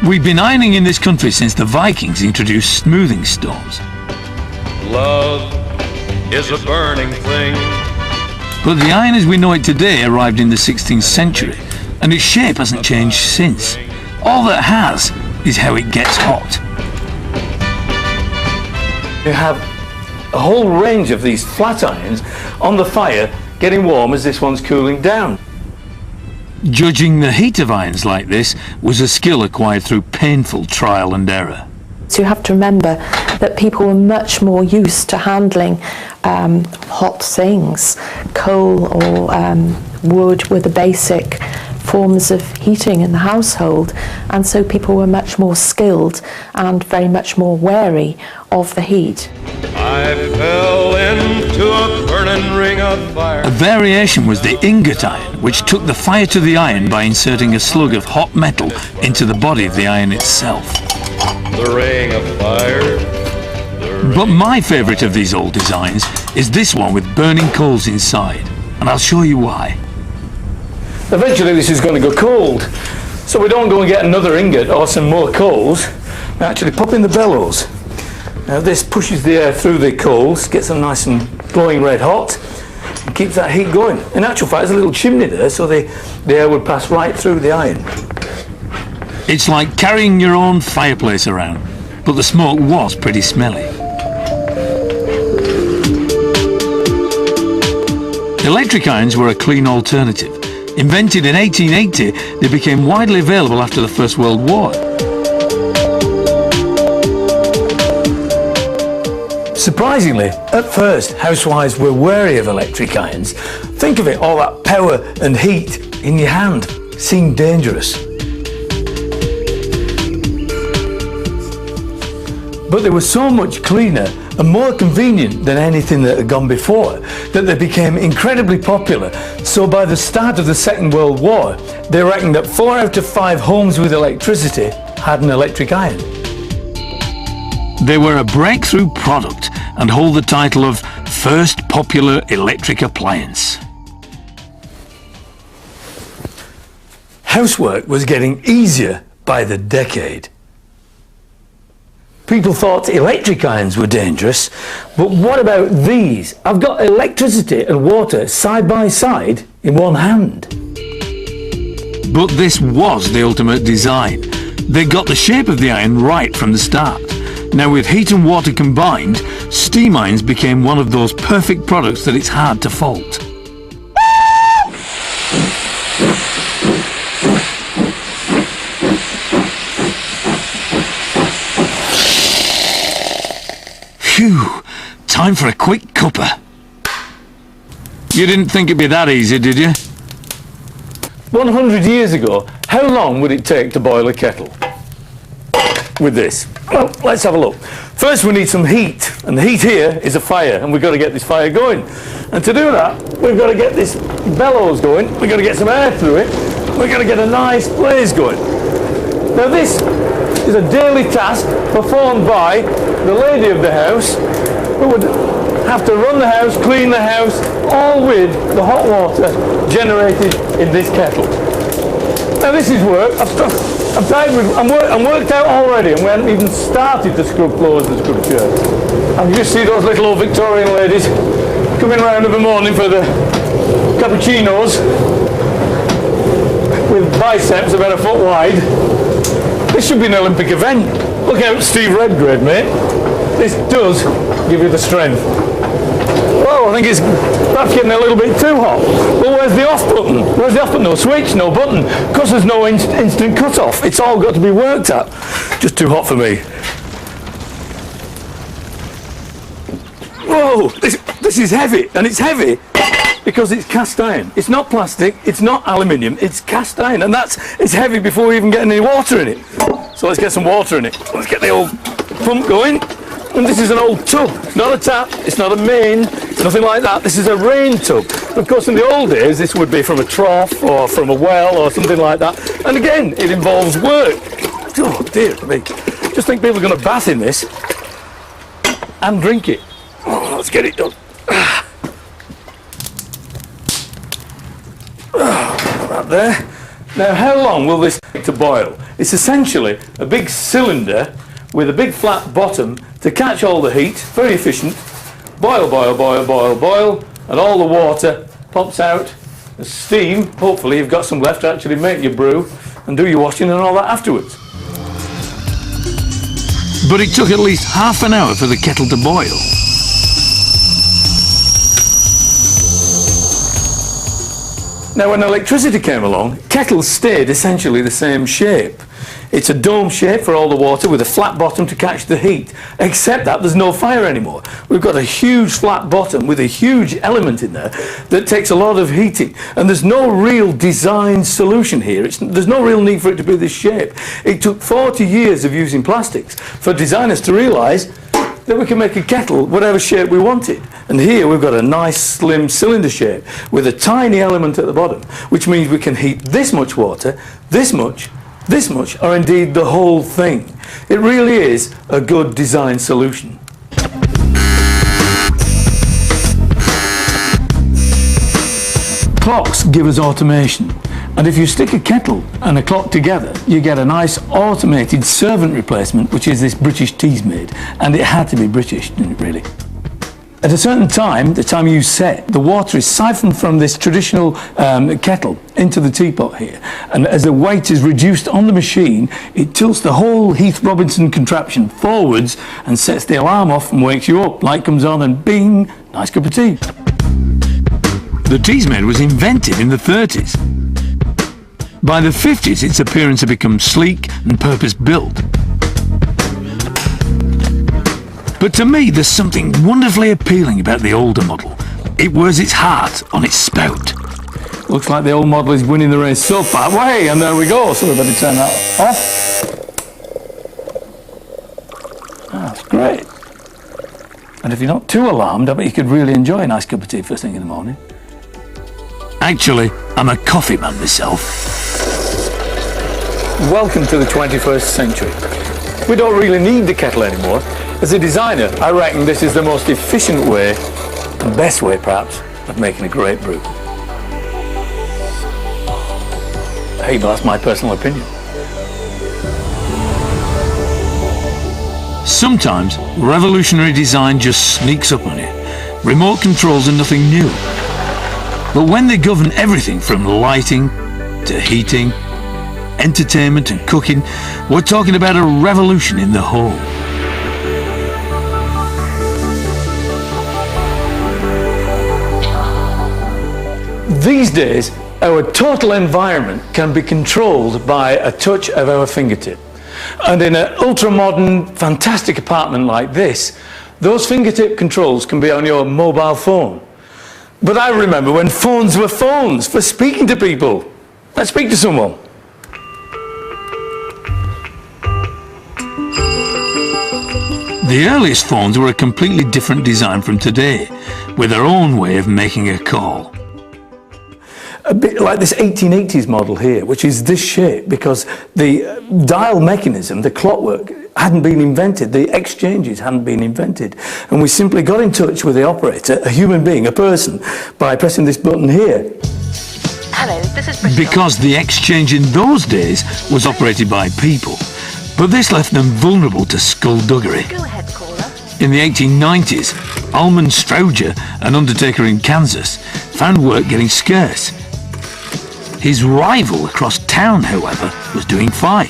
We've been ironing in this country since the Vikings introduced smoothing stones. Love is a burning thing. But the iron as we know it today arrived in the 16th century, and its shape hasn't changed since. All that has is how it gets hot. You have a whole range of these flat irons on the fire getting warm as this one's cooling down. Judging the heat of irons like this was a skill acquired through painful trial and error. So you have to remember that people were much more used to handling hot things. Coal or wood were the basic forms of heating in the household, and so people were much more skilled and very much more wary of the heat. I fell into a burning ring of fire. A variation was the ingot iron, which took the fire to the iron by inserting a slug of hot metal into the body of the iron itself. The ring of fire. But my favourite of these old designs is this one with burning coals inside, and I'll show you why. Eventually this is going to go cold, so we don't go and get another ingot or some more coals. We actually pop in the bellows. Now this pushes the air through the coals, gets them nice and glowing red hot, and keeps that heat going. In actual fact, there's a little chimney there, so the air would pass right through the iron. It's like carrying your own fireplace around, but the smoke was pretty smelly. Electric irons were a clean alternative. Invented in 1880, they became widely available after the First World War. Surprisingly, at first, housewives were wary of electric irons. Think of it, all that power and heat in your hand seemed dangerous. But they were so much cleaner and more convenient than anything that had gone before that they became incredibly popular. So by the start of the Second World War, they reckoned that 4 out of 5 homes with electricity had an electric iron. They were a breakthrough product and hold the title of first popular electric appliance. Housework was getting easier by the decade. People thought electric irons were dangerous, but what about these? I've got electricity and water side by side in one hand. But this was the ultimate design. They got the shape of the iron right from the start. Now with heat and water combined, steam irons became one of those perfect products that it's hard to fault. Phew, time for a quick cuppa. You didn't think it'd be that easy, did you? 100 years ago, how long would it take to boil a kettle? With this? Well, let's have a look. First we need some heat, and the heat here is a fire, and we've got to get this fire going. And to do that, we've got to get this bellows going, we've got to get some air through it, we've got to get a nice blaze going. Now this is a daily task performed by the lady of the house, who would have to run the house, clean the house, all with the hot water generated in this kettle. Now this is work. I'm worked out already, and we haven't even started to scrub floors and scrub shirts. And you just see those little old Victorian ladies coming around in the morning for the cappuccinos with biceps about a foot wide. This should be an Olympic event. Look out, Steve Redgrave, mate. This does give you the strength. Well, I think it's perhaps getting a little bit too hot. Well, where's the off button? Where's the off button? No switch, no button. Because there's no instant cut-off. It's all got to be worked at. Just too hot for me. Whoa, this is heavy, and it's heavy because it's cast iron. It's not plastic, it's not aluminium, it's cast iron, and it's heavy before we even get any water in it. So let's get some water in it. Let's get the old pump going. And this is an old tub. It's not a tap, it's not a main, it's nothing like that. This is a rain tub. Of course, in the old days, this would be from a trough or from a well or something like that. And again, it involves work. Oh dear me. Just think people are going to bath in this and drink it. Oh, let's get it done. That there. Now, how long will this take to boil? It's essentially a big cylinder with a big flat bottom to catch all the heat, very efficient. Boil, boil, boil, boil, boil, and all the water pops out as steam. Hopefully you've got some left to actually make your brew and do your washing and all that afterwards. But it took at least half an hour for the kettle to boil. Now, when electricity came along, kettles stayed essentially the same shape. It's a dome shape for all the water with a flat bottom to catch the heat, except that there's no fire anymore. We've got a huge flat bottom with a huge element in there that takes a lot of heating, and there's no real design solution here. There's no real need for it to be this shape. It took 40 years of using plastics for designers to realise that we can make a kettle whatever shape we wanted. And here we've got a nice slim cylinder shape with a tiny element at the bottom, which means we can heat this much water, this much, or indeed the whole thing. It really is a good design solution. Clocks give us automation. And if you stick a kettle and a clock together, you get a nice automated servant replacement, which is this British Teasmade. And it had to be British, didn't it, really? At a certain time, the time you set, the water is siphoned from this traditional kettle into the teapot here. And as the weight is reduced on the machine, it tilts the whole Heath Robinson contraption forwards and sets the alarm off and wakes you up. Light comes on and bing, nice cup of tea. The Teasmade was invented in the 30s. By the 50s, its appearance had become sleek and purpose-built. But to me, there's something wonderfully appealing about the older model. It wears its heart on its spout. Looks like the old model is winning the race so far. Way, and there we go. So we better turn that off. That's great. And if you're not too alarmed, I bet you could really enjoy a nice cup of tea first thing in the morning. Actually, I'm a coffee man myself. Welcome to the 21st century. We don't really need the kettle anymore. As a designer, I reckon this is the most efficient way, and best way perhaps, of making a great brew. Hey, but that's my personal opinion. Sometimes revolutionary design just sneaks up on you. Remote controls are nothing new. But when they govern everything from lighting to heating, entertainment and cooking, we're talking about a revolution in the home. These days, our total environment can be controlled by a touch of our fingertip. And in an ultra-modern, fantastic apartment like this, those fingertip controls can be on your mobile phone. But I remember when phones were phones for speaking to people. Let's speak to someone. The earliest phones were a completely different design from today, with their own way of making a call. A bit like this 1880s model here, which is this shape, because the dial mechanism, the clockwork, hadn't been invented, the exchanges hadn't been invented, and we simply got in touch with the operator, a human being, a person, by pressing this button here. Hello, this is Bristol. Because the exchange in those days was operated by people, but this left them vulnerable to skullduggery. Go ahead, caller. In the 1890s, Almond Strowger, an undertaker in Kansas, found work getting scarce. His rival across town, however, was doing fine,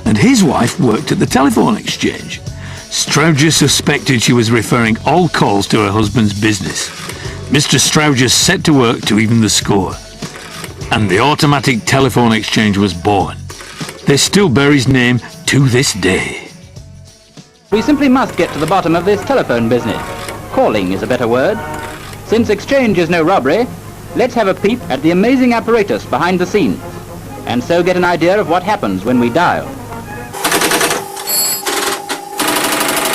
and his wife worked at the telephone exchange. Strowger suspected she was referring all calls to her husband's business. Mr. Strowger set to work to even the score, and the automatic telephone exchange was born. They still bear his name to this day. We simply must get to the bottom of this telephone business. Calling is a better word. Since exchange is no robbery, let's have a peep at the amazing apparatus behind the scenes, and so get an idea of what happens when we dial.